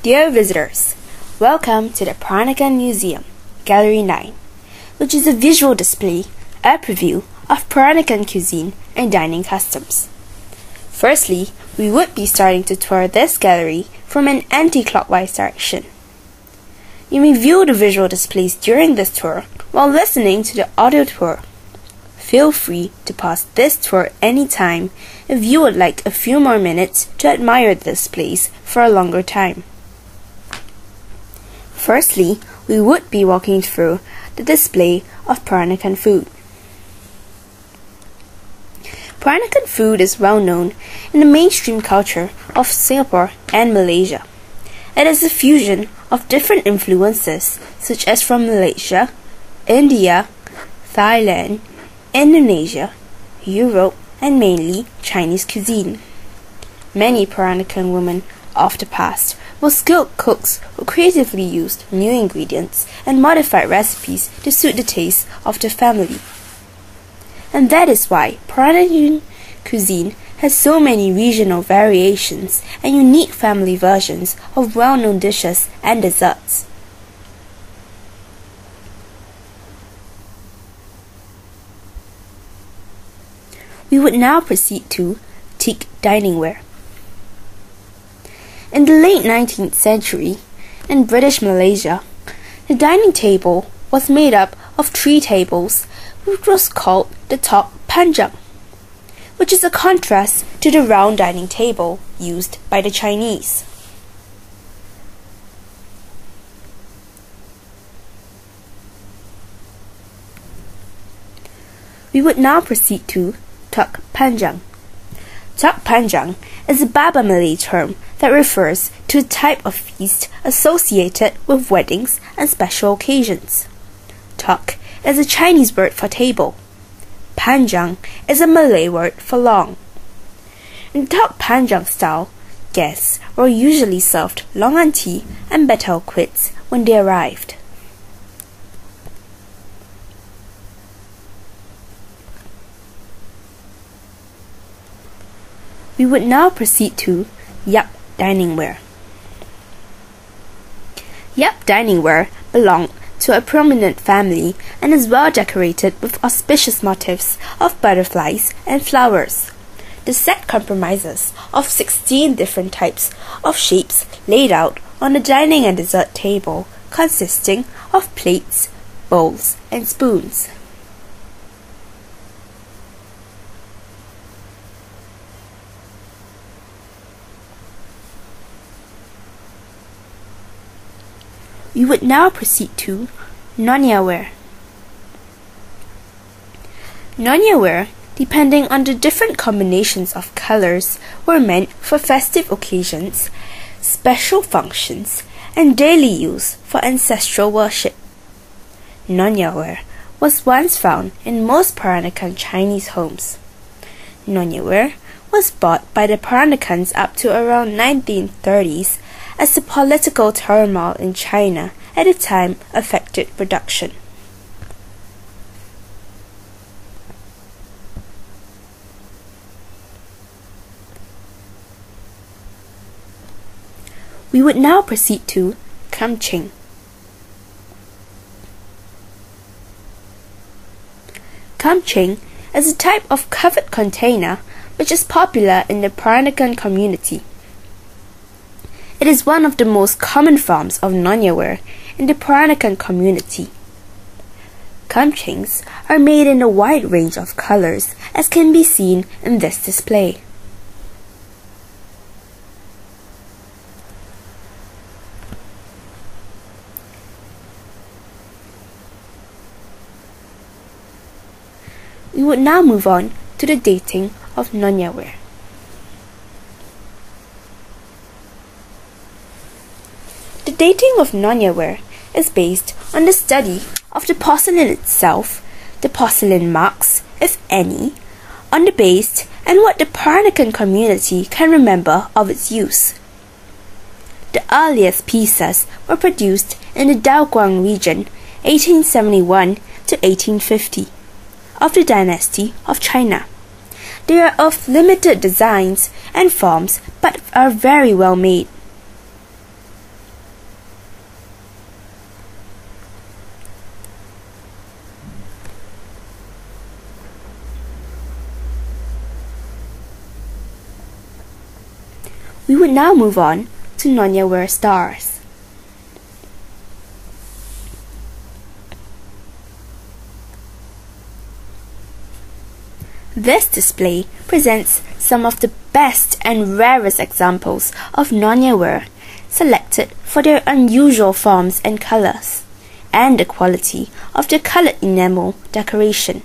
Dear visitors, welcome to the Peranakan Museum, Gallery 9, which is a visual display, a preview of Peranakan cuisine and dining customs. Firstly, we would be starting to tour this gallery from an anti-clockwise direction. You may view the visual displays during this tour while listening to the audio tour. Feel free to pause this tour anytime if you would like a few more minutes to admire the displays for a longer time. Firstly, we would be walking through the display of Peranakan food. Peranakan food is well known in the mainstream culture of Singapore and Malaysia. It is a fusion of different influences such as from Malaysia, India, Thailand, Indonesia, Europe, and mainly Chinese cuisine. Many Peranakan women of the past were skilled cooks who creatively used new ingredients and modified recipes to suit the taste of the family. And that is why Peranakan cuisine has so many regional variations and unique family versions of well-known dishes and desserts. We would now proceed to teak dining ware. In the late 19th century, in British Malaysia, the dining table was made up of 3 tables, which was called the tok panjang, which is a contrast to the round dining table used by the Chinese. We would now proceed to tok panjang. Tok panjang is a Baba Malay term that refers to a type of feast associated with weddings and special occasions. Tok is a Chinese word for table. Panjang is a Malay word for long. In tok panjang style, guests were usually served longan tea and betel quid when they arrived. We would now proceed to Yap dining ware. Yap dining ware belonged to a prominent family and is well decorated with auspicious motifs of butterflies and flowers. The set comprises of 16 different types of shapes laid out on the dining and dessert table, consisting of plates, bowls, and spoons. We would now proceed to Nonya ware. Nonya ware, depending on the different combinations of colors, were meant for festive occasions, special functions, and daily use for ancestral worship. Nonya ware was once found in most Peranakan Chinese homes. Nonya ware was bought by the Peranakans up to around 1930s as the political turmoil in China at the time affected production. We would now proceed to kam ching. Kam ching is a type of covered container which is popular in the Peranakan community. It is one of the most common forms of nonya ware in the Peranakan community. Kam chings are made in a wide range of colors, as can be seen in this display. We would now move on to the dating of nonya ware. The dating of nonya ware is based on the study of the porcelain itself, the porcelain marks, if any, on the base, and what the Peranakan community can remember of its use. The earliest pieces were produced in the Daoguang region, 1871 to 1850, of the dynasty of China. They are of limited designs and forms but are very well made. We would now move on to Nyonya Ware stars. This display presents some of the best and rarest examples of Nyonya Ware, selected for their unusual forms and colors, and the quality of the colored enamel decoration.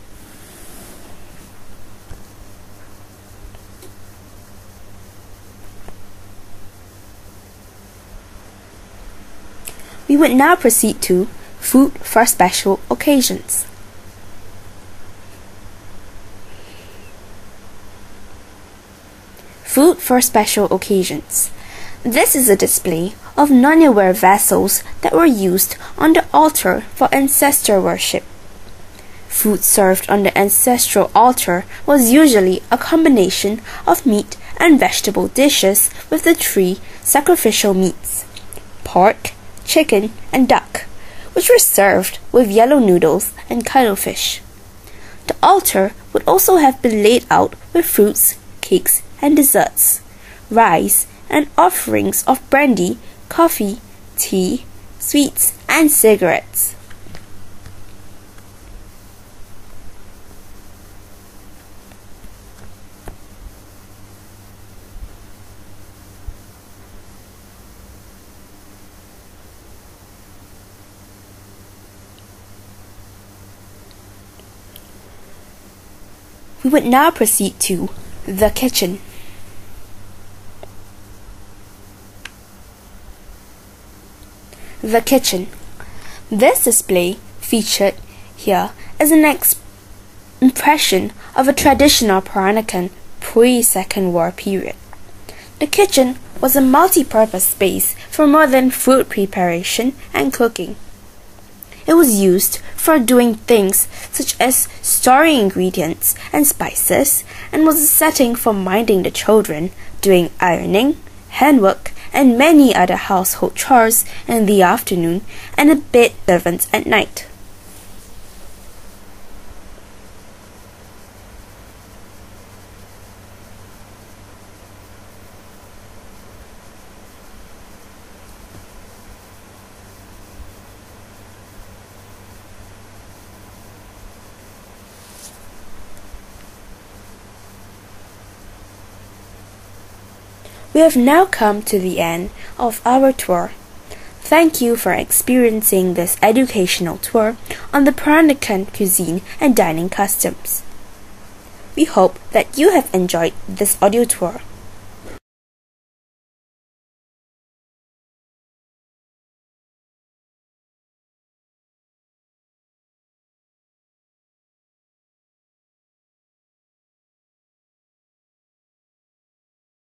We would now proceed to food for special occasions. Food for special occasions. This is a display of Nyonya Ware vessels that were used on the altar for ancestor worship. Food served on the ancestral altar was usually a combination of meat and vegetable dishes with the three sacrificial meats: pork, chicken, and duck, which were served with yellow noodles and cuttlefish. The altar would also have been laid out with fruits, cakes, and desserts, rice, and offerings of brandy, coffee, tea, sweets, and cigarettes. We would now proceed to the kitchen. The kitchen. This display featured here is an impression of a traditional Peranakan pre-Second War period. The kitchen was a multi-purpose space for more than food preparation and cooking. It was used for doing things such as storing ingredients and spices, and was a setting for minding the children, doing ironing, handwork, and many other household chores in the afternoon, and a bit servants at night. We have now come to the end of our tour. Thank you for experiencing this educational tour on the Peranakan cuisine and dining customs. We hope that you have enjoyed this audio tour.